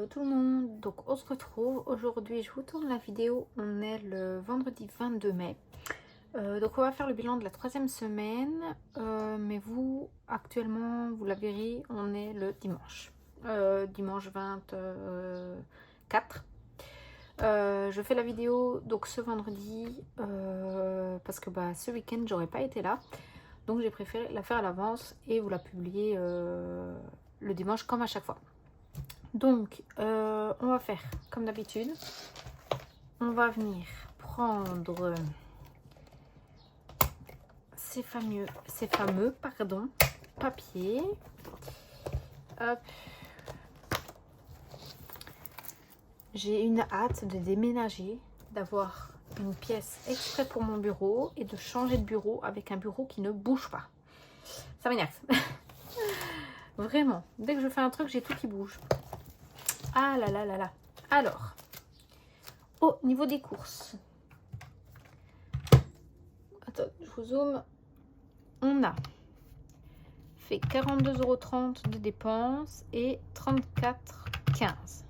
tout le monde, donc on se retrouve aujourd'hui. Je vous tourne la vidéo, on est le vendredi 22 mai. Donc on va faire le bilan de la 3e semaine, mais vous actuellement vous la verrez, on est le dimanche, dimanche 24. Je fais la vidéo donc ce vendredi parce que ce week-end j'aurais pas été là, donc j'ai préféré la faire à l'avance et vous la publier le dimanche comme à chaque fois. Donc, on va faire comme d'habitude. On va venir prendre ces fameux papiers. Hop. J'ai une hâte de déménager, d'avoir une pièce exprès pour mon bureau et de changer de bureau avec un bureau qui ne bouge pas. Ça m'énerve. Vraiment. Dès que je fais un truc, j'ai tout qui bouge. Ah là là là là. Alors, au niveau des courses. Attends, je vous zoome. On a fait 42,30 € de dépenses et 34,15 €.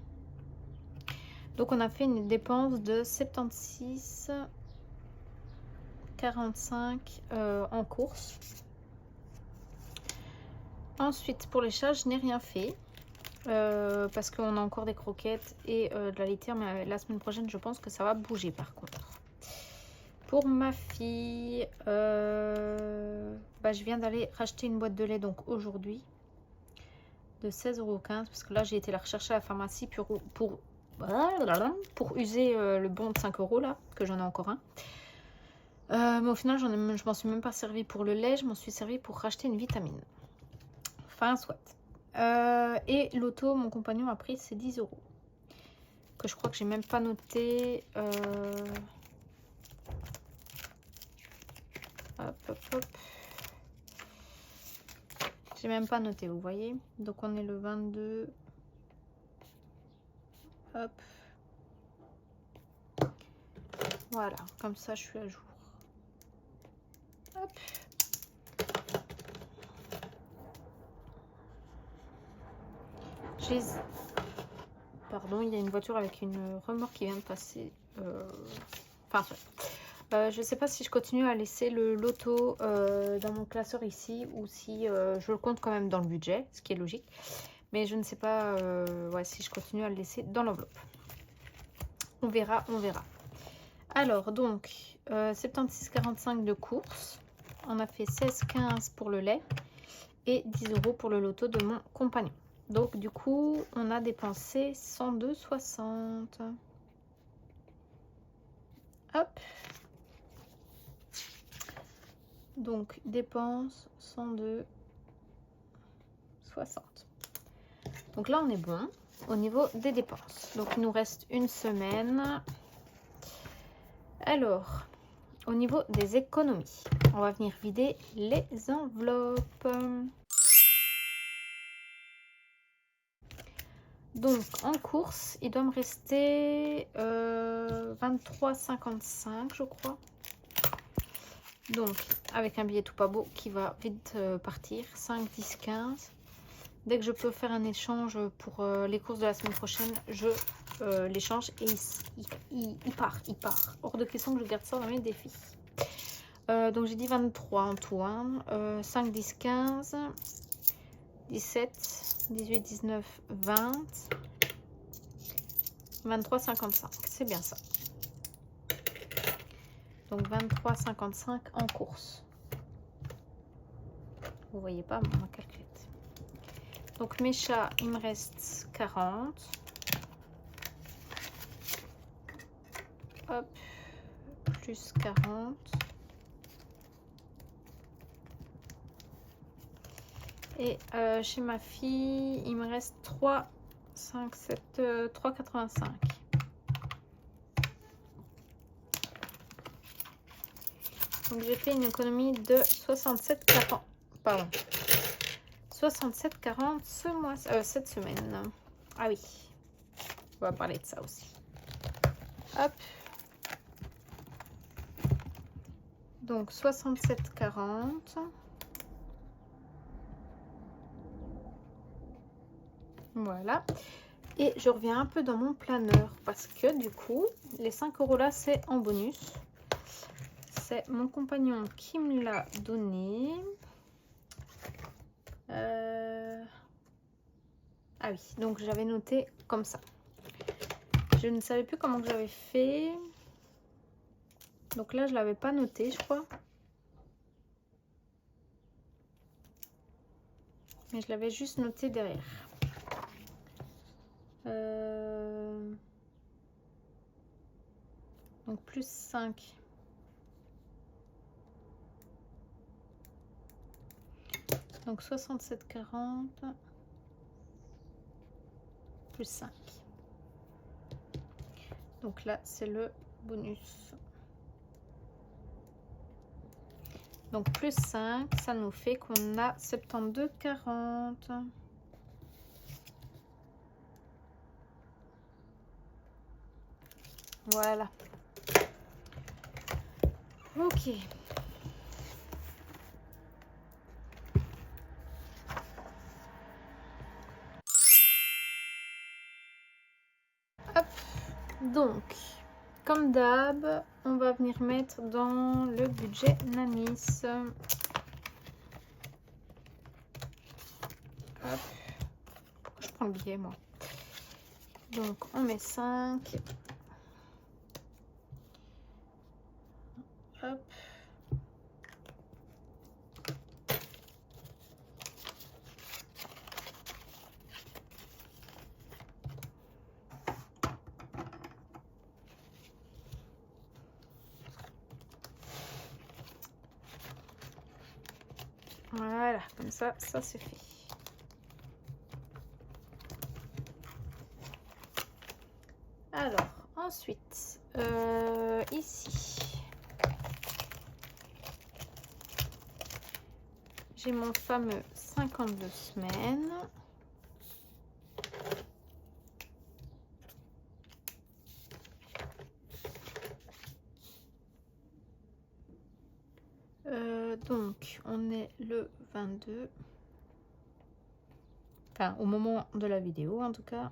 Donc on a fait une dépense de 76,45 € en courses. Ensuite, pour les chats, je n'ai rien fait. Parce qu'on a encore des croquettes et de la litière, mais la semaine prochaine je pense que ça va bouger par contre. Pour ma fille, je viens d'aller racheter une boîte de lait donc aujourd'hui de 16,15 € parce que là j'ai été la rechercher à la pharmacie pour user le bon de 5 € là, que j'en ai encore un. Mais au final je m'en suis même pas servi pour le lait, je m'en suis servi pour racheter une vitamine. Enfin soit. Et l'auto, mon compagnon a pris ses 10 € que je crois que j'ai même pas noté. Hop, hop, hop. J'ai même pas noté, vous voyez. Donc on est le 22. Hop. Voilà, comme ça je suis à jour. Hop. Pardon, il y a une voiture avec une remorque qui vient de passer. Enfin, je sais pas si je continue à laisser le loto dans mon classeur ici ou si je le compte quand même dans le budget, ce qui est logique. Mais je ne sais pas si je continue à le laisser dans l'enveloppe. On verra, on verra. Alors, donc, 76,45 € de course. On a fait 16,15 € pour le lait et 10 € pour le loto de mon compagnon. Donc du coup, on a dépensé 102,60 €. Hop. Donc dépenses 102,60 €. Donc là, on est bon au niveau des dépenses. Donc il nous reste une semaine. Alors, au niveau des économies, on va venir vider les enveloppes. Donc en course, il doit me rester 23,55 € je crois. Donc avec un billet tout pas beau qui va vite partir, 5, 10, 15. Dès que je peux faire un échange pour les courses de la semaine prochaine, je l'échange et il part. Hors de question que je garde ça dans mes défis. Donc j'ai dit 23 en tout, 5, 10, 15, 17, 18, 19, 20, 23,55. C'est bien ça. Donc 23,55 en course. Vous voyez pas ma calculette. Donc mes chats, il me reste 40. Hop, plus 40. Et chez ma fille, il me reste 3, 5, 7, 3,85. Donc j'ai fait une économie de 67,40. Pardon. 67,40 cette semaine. Ah oui. On va parler de ça aussi. Hop. Donc 67,40. Voilà. Et je reviens un peu dans mon planeur parce que du coup, les 5 € là, c'est en bonus. C'est mon compagnon qui me l'a donné. Ah oui, donc j'avais noté comme ça. Je ne savais plus comment j'avais fait. Donc là, je l'avais pas noté, je crois. Mais je l'avais juste noté derrière. Donc plus 5. Donc 67,40 plus 5. Donc là, c'est le bonus. Donc plus 5, ça nous fait qu'on a 72,40. Voilà. Ok. Hop. Donc, comme d'hab, on va venir mettre dans le budget Nanis. Hop. Pourquoi je prends le billet, moi? Donc, on met 5. Hop. Voilà, comme ça c'est fait. Alors, ensuite, ici, j'ai mon fameux 52 semaines. Donc, on est le 22. Enfin, au moment de la vidéo, en tout cas.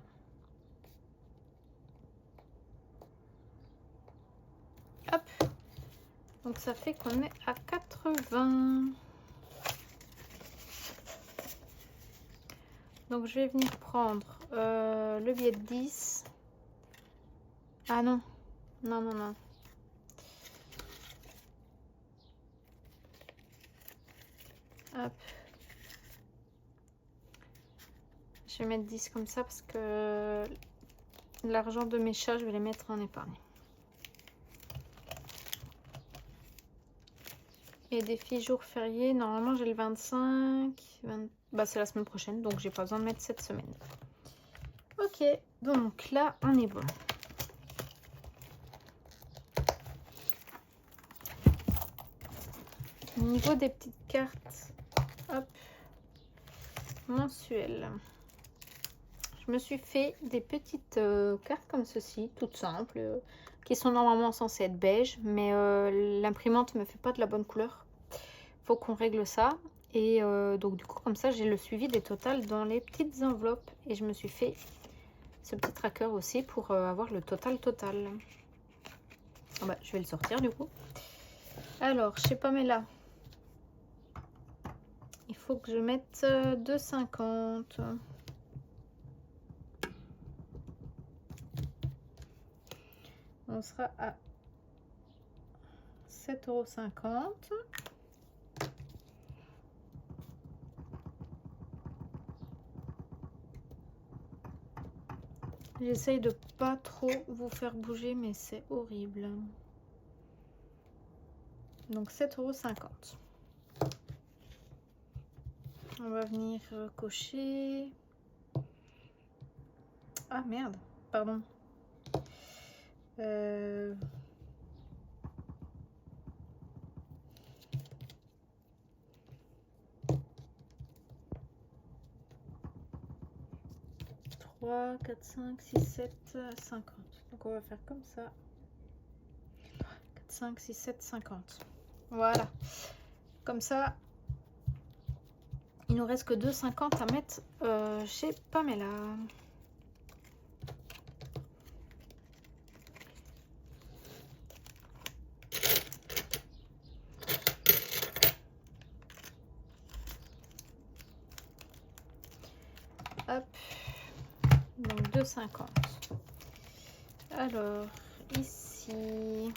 Hop. Donc, ça fait qu'on est à 80. Donc, je vais venir prendre le billet de 10. Ah non. Non, non, non. Hop. Je vais mettre 10 comme ça parce que l'argent de mes chats, je vais les mettre en épargne. Et des filles jours fériés, normalement j'ai le 25. Bah, c'est la semaine prochaine, donc j'ai pas besoin de mettre cette semaine. Ok, donc là on est bon. Au niveau des petites cartes, hop, mensuelles. Je me suis fait des petites cartes comme ceci, toutes simples, qui sont normalement censées être beige, mais l'imprimante me fait pas de la bonne couleur. Faut qu'on règle ça. Et donc du coup comme ça j'ai le suivi des totals dans les petites enveloppes. Et je me suis fait ce petit tracker aussi pour avoir le total. Ah bah, je vais le sortir du coup. Alors chez Pamela, il faut que je mette 2,50. On sera à 7,50 €. J'essaye de pas trop vous faire bouger, mais c'est horrible. Donc 7,50 €. On va venir cocher. Ah merde, pardon. 3, 4, 5, 6, 7, 50. Donc on va faire comme ça. 4, 5, 6, 7, 50. Voilà. Comme ça, il nous reste que 2,50 à mettre chez Pamela. Hop. Donc 2,50. Alors, ici...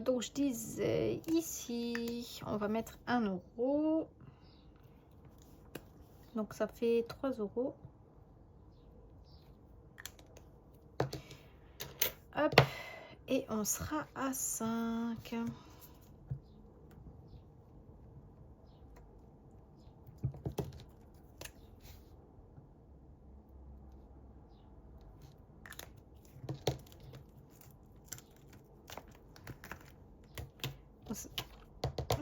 donc je disais ici, on va mettre 1 euro. Donc ça fait 3 euros. Hop. Et on sera à 5.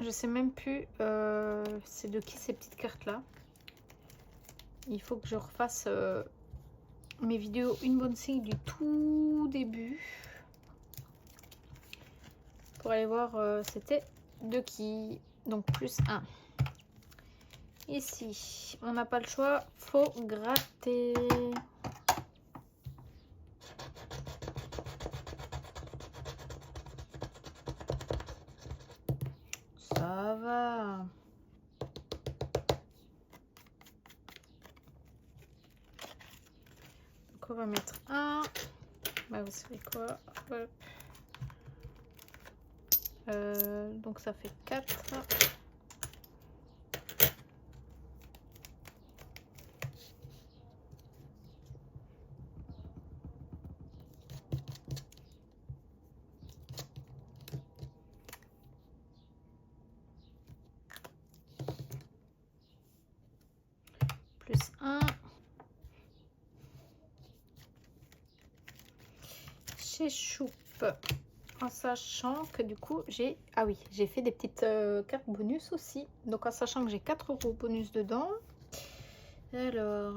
Je sais même plus c'est de qui ces petites cartes là. Il faut que je refasse mes vidéos une bonne signe du tout début pour aller voir c'était de qui. Donc plus 1. Ici on n'a pas le choix, faut gratter. Ça va. Donc on va mettre 1. Bah, vous savez quoi, hop. Donc ça fait 4. Plus 1. Chez Choupe. En sachant que du coup j'ai... Ah oui, j'ai fait des petites cartes bonus aussi. Donc en sachant que j'ai 4 euros bonus dedans. Alors...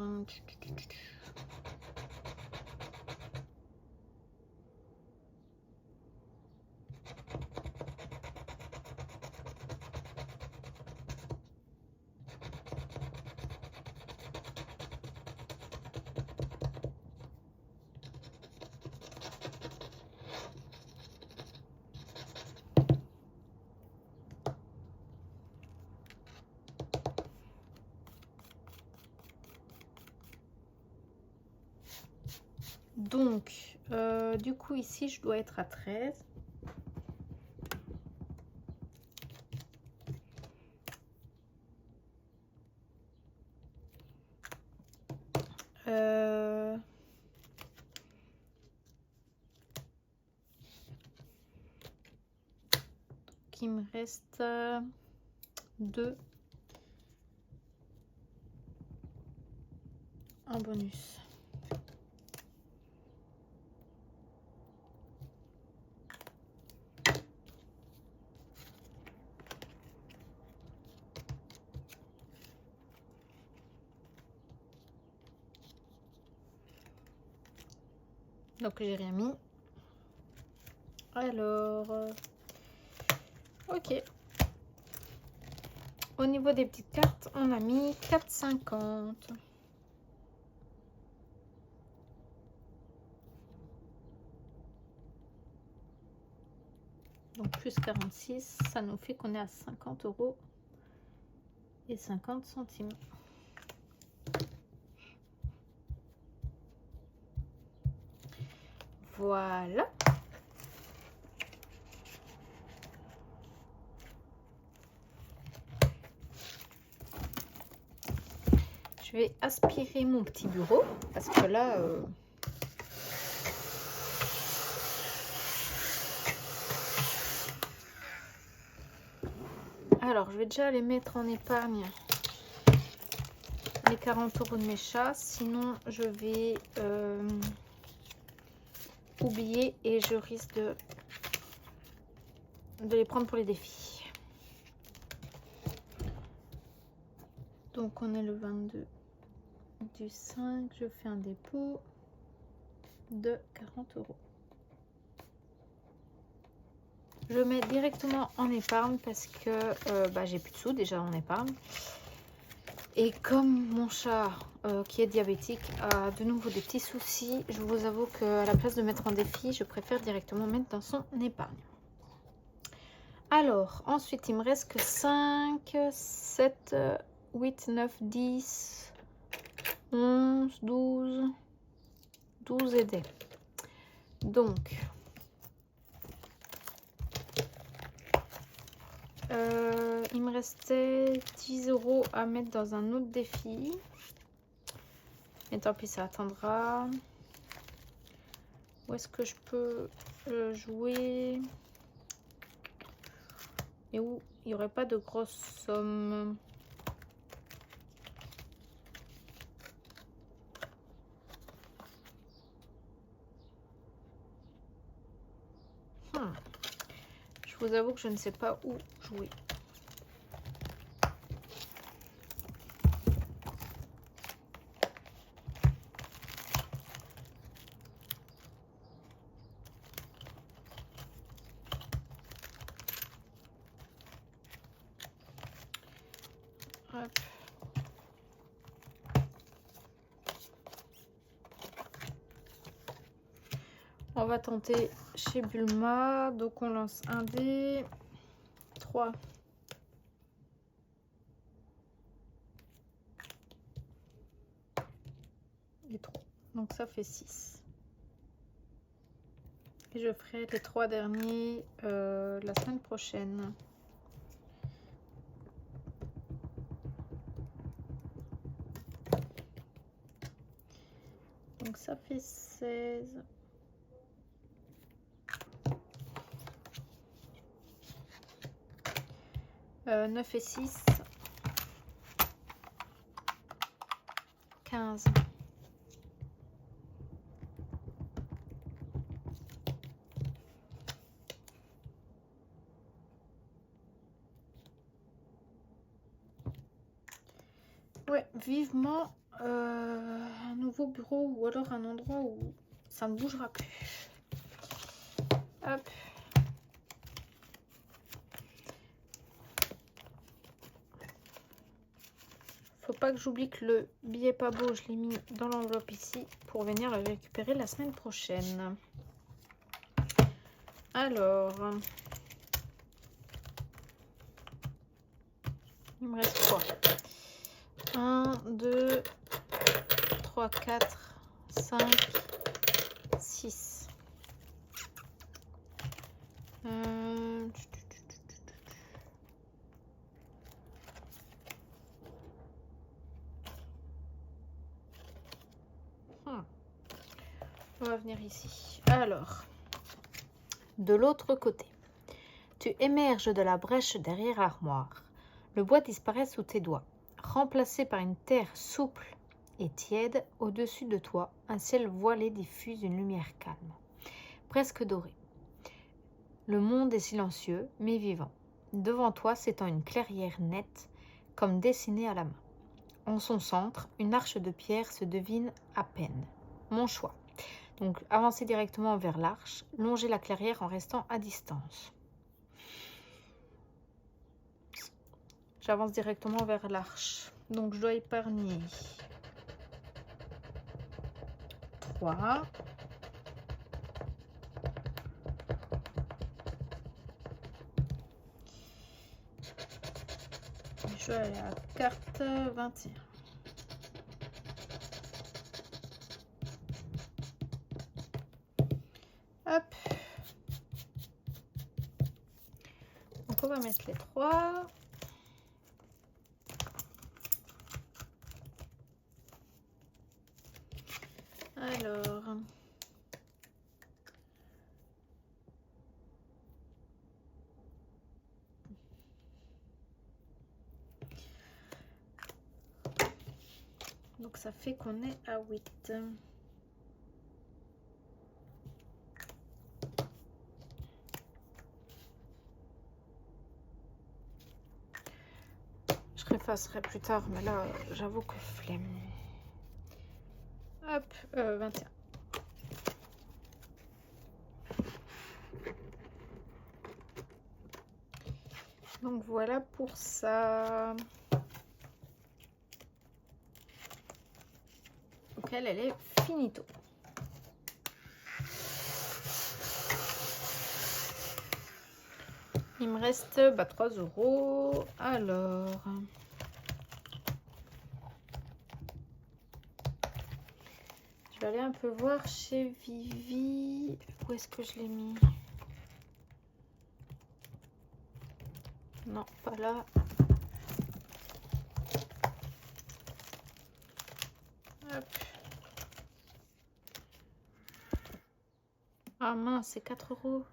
Donc, du coup, ici, je dois être à 13. Donc, il me reste 2 en bonus. Donc j'ai rien mis. Alors, ok. Au niveau des petites cartes, on a mis 4,50. Donc plus 46, ça nous fait qu'on est à 50 euros et 50 centimes. Voilà. Je vais aspirer mon petit bureau parce que là... Alors, je vais déjà les mettre en épargne, les 40 euros de mes chats. Sinon, je vais oublier et je risque de les prendre pour les défis. Donc, on est le 22 du 5. Je fais un dépôt de 40 euros. Je mets directement en épargne parce que j'ai plus de sous déjà en épargne. Et comme mon chat qui est diabétique a de nouveau des petits soucis, je vous avoue qu'à la place de mettre en défi, je préfère directement mettre dans son épargne. Alors, ensuite, il me reste que 5, 7, 8, 9, 10, 11, 12 et des. Donc, il me restait 10 € à mettre dans un autre défi. Mais tant pis, ça attendra. Où est-ce que je peux jouer et où il n'y aurait pas de grosses sommes? Je vous avoue que je ne sais pas où jouer. Hop. On va tenter chez Bulma. Donc on lance un dé. 3. Et 3. Donc ça fait 6. Et je ferai les 3 derniers la semaine prochaine. Donc ça fait 16. Euh, 9 et 6. 15. Ouais, vivement un nouveau bureau ou alors un endroit où ça ne bougera plus. Hop. Faut pas que j'oublie que le billet pas beau, je l'ai mis dans l'enveloppe ici pour venir le récupérer la semaine prochaine. Alors, il me reste quoi? 1, 2, 3, 4, 5, 6. On va venir ici. Alors, de l'autre côté, tu émerges de la brèche derrière l'armoire. Le bois disparaît sous tes doigts, remplacé par une terre souple et tiède. Au-dessus de toi, un ciel voilé diffuse une lumière calme, presque dorée. Le monde est silencieux, mais vivant. Devant toi s'étend une clairière nette, comme dessinée à la main. En son centre, une arche de pierre se devine à peine. Mon choix. Donc, avancez directement vers l'arche, longez la clairière en restant à distance. J'avance directement vers l'arche. Donc, je dois épargner 3. Je vais aller à carte 21. Hop. Donc, on va mettre les 3. Alors, donc ça fait qu'on est à 8. Je réeffacerai plus tard, mais là, j'avoue que flemme. Hop, 21. Donc voilà pour ça. Donc elle est finito. Il me reste 3 €. Alors, je vais aller un peu voir chez Vivi. Où est-ce que je l'ai mis? Non, pas là. Hop. Ah mince, c'est 4 €.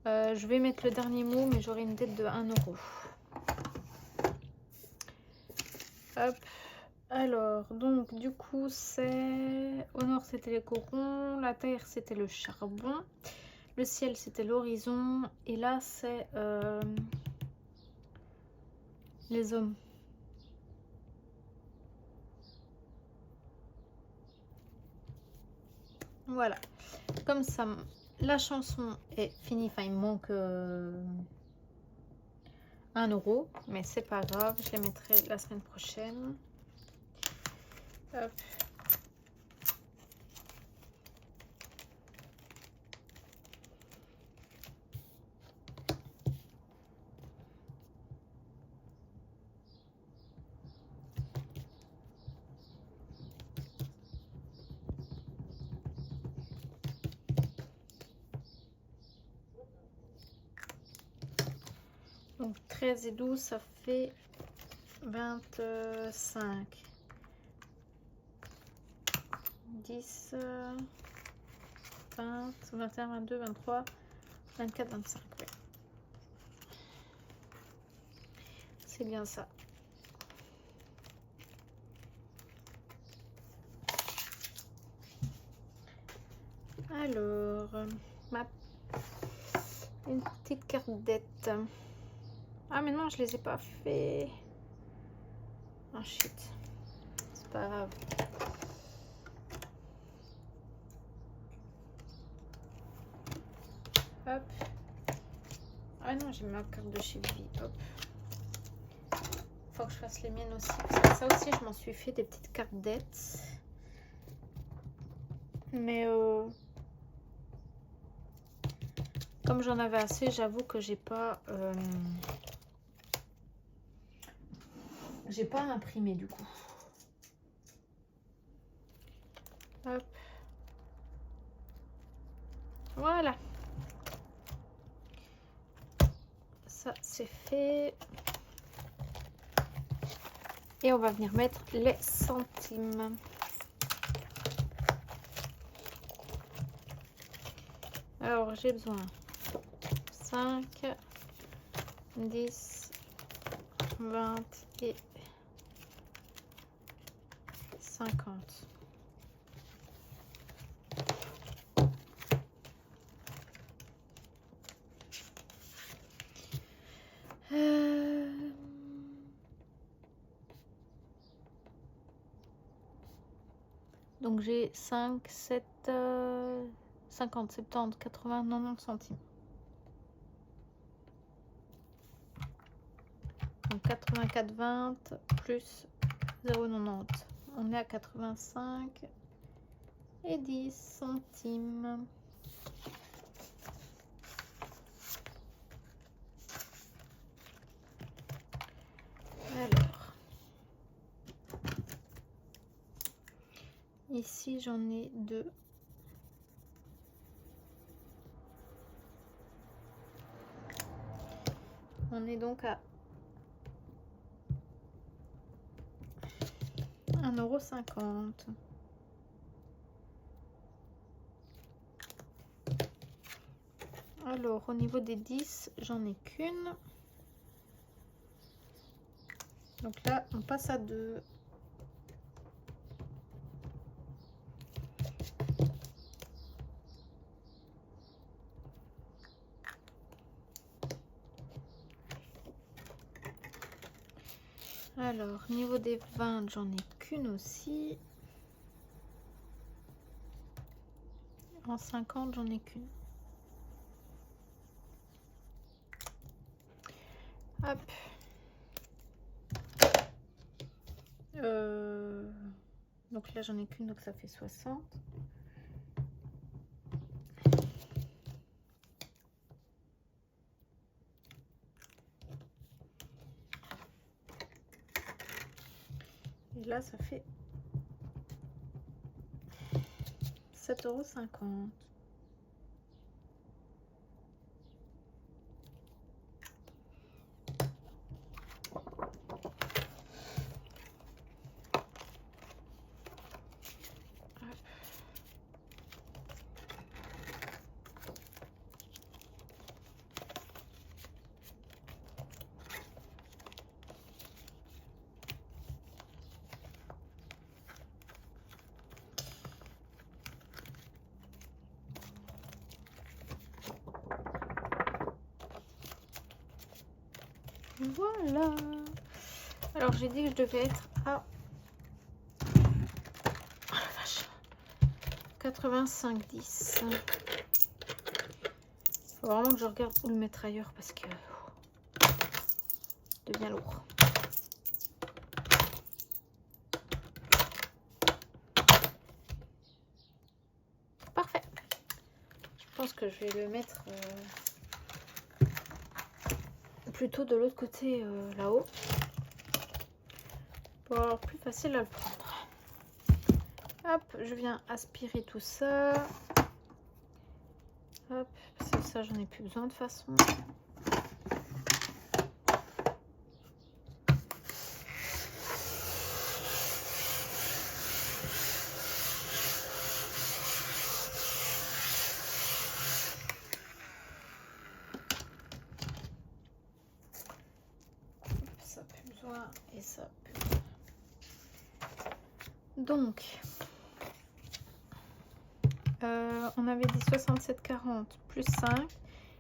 Je vais mettre le dernier mot, mais j'aurai une dette de 1 €. Hop. Alors, donc, du coup, c'est... Au nord, c'était les corons. La terre, c'était le charbon. Le ciel, c'était l'horizon. Et là, c'est les hommes. Voilà. Comme ça, la chanson est finie. Enfin, il me manque 1 €. Mais c'est pas grave. Je les mettrai la semaine prochaine. Hop. Donc 13 et 12, ça fait 25. 10, 20, 21, 22, 23, 24, 25. Oui. C'est bien ça. Alors, une petite carte dette. Ah mais non, je les ai pas fait. Ah shit. C'est pas grave. Hop. Ah non, j'ai ma carte de chez Vivi. Hop. Faut que je fasse les miennes aussi. Parce que ça aussi, je m'en suis fait des petites cartes dettes. Mais comme j'en avais assez, j'avoue que j'ai pas imprimé du coup. Hop. Voilà. Ça, c'est fait. Et on va venir mettre les centimes. Alors, j'ai besoin 5, 10, 20 et 50. Donc j'ai 5, 7, 50, 70, 80, 90 centimes. Donc 84,20 plus 0,90. On est à 85 et 10 centimes. Alors, ici j'en ai 2. On est donc à 1,50 €. Alors, au niveau des 10, j'en ai qu'une. Donc là, on passe à 2. Alors, niveau des 20, j'en ai qu'une aussi. En 50, j'en ai qu'une. Hop. Donc là, j'en ai qu'une, donc ça fait 60. Et là, ça fait 7,50 €. Voilà. Alors j'ai dit que je devais être à 85,10. Faut vraiment que je regarde où le mettre ailleurs parce que devient lourd. Parfait. Je pense que je vais le mettre plutôt de l'autre côté là-haut pour avoir plus facile à le prendre. Hop, je viens aspirer tout ça. Hop, parce que ça j'en ai plus besoin de toute façon. Ça plus besoin et ça plus besoin. Donc on avait dit 67,40 plus 5,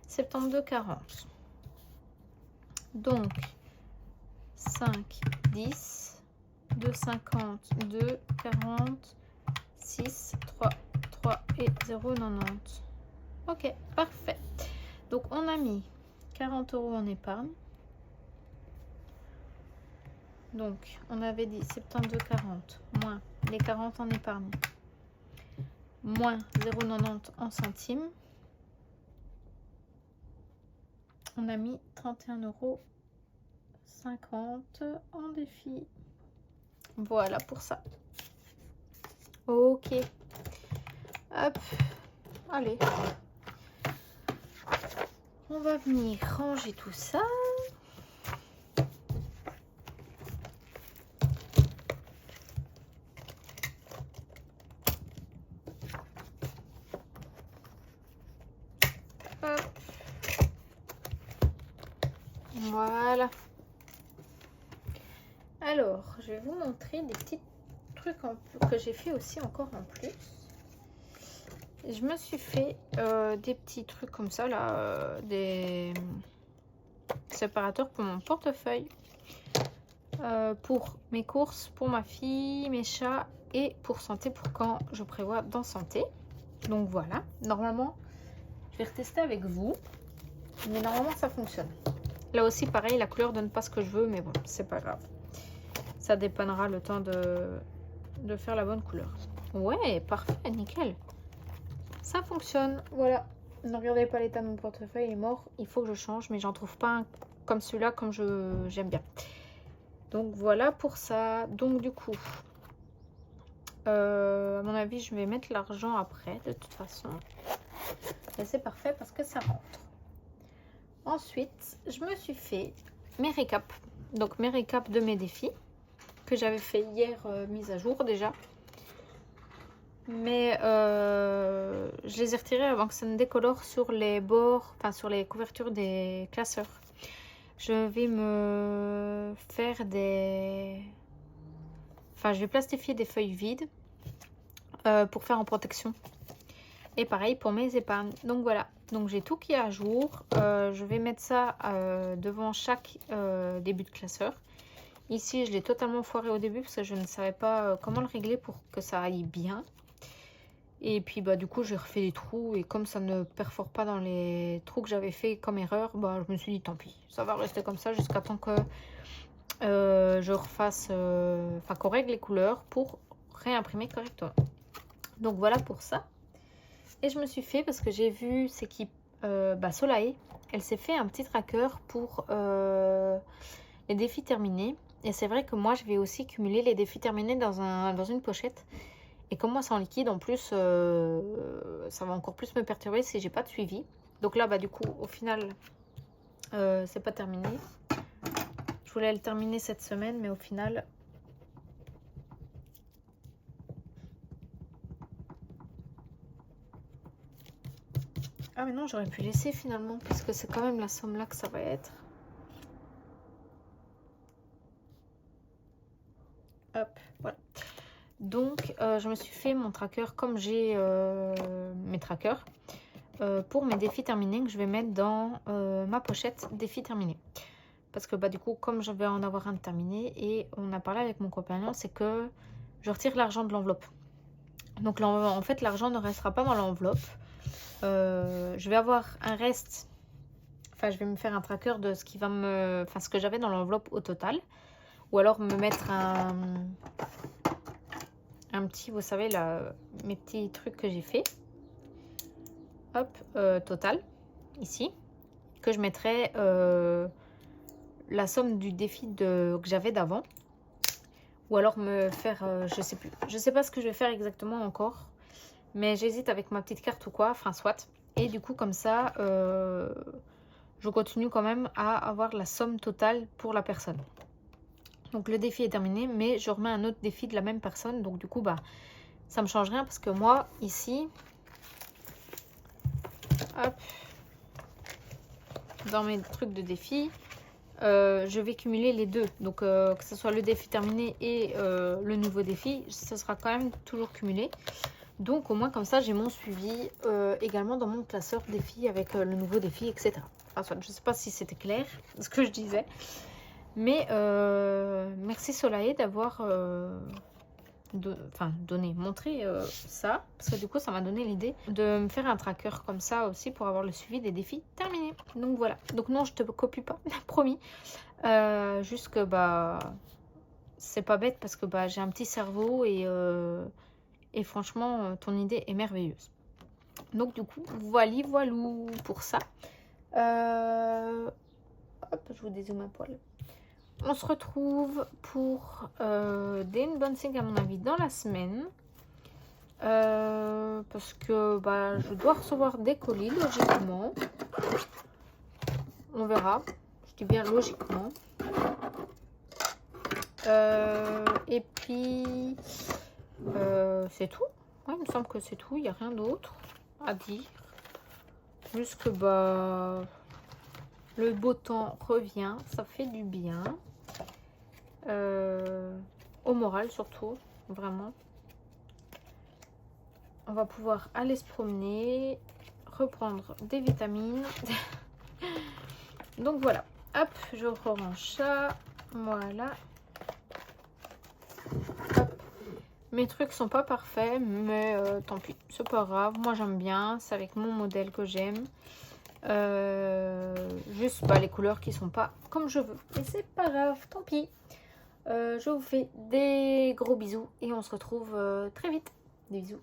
72,40. Donc 5, 10, 2,50, 2, 40, 6, 3, 3 et 0,90. Ok, parfait. Donc on a mis 40 € en épargne. Donc on avait dit 72,40 moins les 40 en épargne moins 0,90 en centimes. On a mis 31,50 € en défi. Voilà pour ça. Ok. Hop. Allez. On va venir ranger tout ça. Hop. Voilà. Alors, je vais vous montrer des petits trucs que j'ai fait aussi encore en plus. Je me suis fait des petits trucs comme ça là, des séparateurs pour mon portefeuille, pour mes courses, pour ma fille, mes chats et pour santé, pour quand je prévois dans santé. Donc voilà, normalement je vais retester avec vous, mais normalement ça fonctionne. Là aussi pareil, la couleur donne pas ce que je veux, mais bon, c'est pas grave, ça dépendra le temps de faire la bonne couleur. Ouais, parfait, nickel, ça fonctionne. Voilà, ne regardez pas l'état de mon portefeuille, il est mort, il faut que je change, mais j'en trouve pas un comme celui-là, comme j'aime bien. Donc voilà pour ça. Donc du coup, à mon avis, je vais mettre l'argent après, de toute façon. Et c'est parfait parce que ça rentre. Ensuite, je me suis fait mes récaps. Donc mes récaps de mes défis que j'avais fait hier, mise à jour déjà. Mais je les ai retirés avant que ça ne décolore sur les bords, enfin sur les couvertures des classeurs. Je vais me faire des... Enfin, je vais plastifier des feuilles vides pour faire en protection. Et pareil pour mes épargnes. Donc voilà, donc j'ai tout qui est à jour. Je vais mettre ça devant chaque début de classeur. Ici, je l'ai totalement foiré au début parce que je ne savais pas comment le régler pour que ça aille bien. Et puis bah du coup, j'ai refait des trous et comme ça ne perfore pas dans les trous que j'avais fait comme erreur, bah je me suis dit tant pis, ça va rester comme ça jusqu'à temps que je refasse, enfin qu'on règle les couleurs pour réimprimer correctement. Donc voilà pour ça. Et je me suis fait, parce que j'ai vu, c'est qui Solae, elle s'est fait un petit tracker pour les défis terminés. Et c'est vrai que moi, je vais aussi cumuler les défis terminés dans une pochette. Et comme moi, c'est en liquide, en plus, ça va encore plus me perturber si j'ai pas de suivi. Donc là, du coup, au final, c'est pas terminé. Je voulais le terminer cette semaine, mais au final... Ah mais non, j'aurais pu laisser finalement, puisque c'est quand même la somme là que ça va être. Hop, voilà. Donc, je me suis fait mon tracker comme j'ai mes trackers pour mes défis terminés que je vais mettre dans ma pochette défis terminés. Parce que du coup, comme je vais en avoir un terminé et on a parlé avec mon compagnon, c'est que je retire l'argent de l'enveloppe. Donc, en fait, l'argent ne restera pas dans l'enveloppe. Je vais avoir un reste. Enfin, je vais me faire un tracker de ce qui va ce que j'avais dans l'enveloppe au total. Ou alors me mettre un petit, vous savez, là, mes petits trucs que j'ai fait. Hop, total, ici. Que je mettrai la somme du défi que j'avais d'avant. Ou alors me faire, je sais plus. Je sais pas ce que je vais faire exactement encore. Mais j'hésite avec ma petite carte ou quoi. Enfin, soit. Et du coup, comme ça, je continue quand même à avoir la somme totale pour la personne. Donc le défi est terminé, mais je remets un autre défi de la même personne. Donc du coup, ça me change rien parce que moi, ici, hop, dans mes trucs de défi, je vais cumuler les deux. Donc que ce soit le défi terminé et le nouveau défi, ça sera quand même toujours cumulé. Donc au moins comme ça, j'ai mon suivi également dans mon classeur défi avec le nouveau défi, etc. Enfin, je ne sais pas si c'était clair ce que je disais. Mais merci Solae d'avoir montré ça. Parce que du coup, ça m'a donné l'idée de me faire un tracker comme ça aussi pour avoir le suivi des défis terminés. Donc voilà. Donc non, je te copie pas, promis. Juste que c'est pas bête parce que j'ai un petit cerveau et franchement, ton idée est merveilleuse. Donc du coup, voilà pour ça. Hop, je vous dézoome un poil. On se retrouve pour des unboxings à mon avis dans la semaine. Parce que je dois recevoir des colis logiquement. On verra. Je dis bien logiquement. Et puis c'est tout. Ouais, il me semble que c'est tout. Il n'y a rien d'autre à dire. Juste que le beau temps revient. Ça fait du bien. Au moral surtout, vraiment. On va pouvoir aller se promener, reprendre des vitamines. Donc voilà, hop, je range ça, voilà. Hop. Mes trucs sont pas parfaits, mais tant pis, c'est pas grave. Moi j'aime bien, c'est avec mon modèle que j'aime. Juste les couleurs qui sont pas comme je veux, mais c'est pas grave, tant pis. Je vous fais des gros bisous et on se retrouve très vite. Des bisous.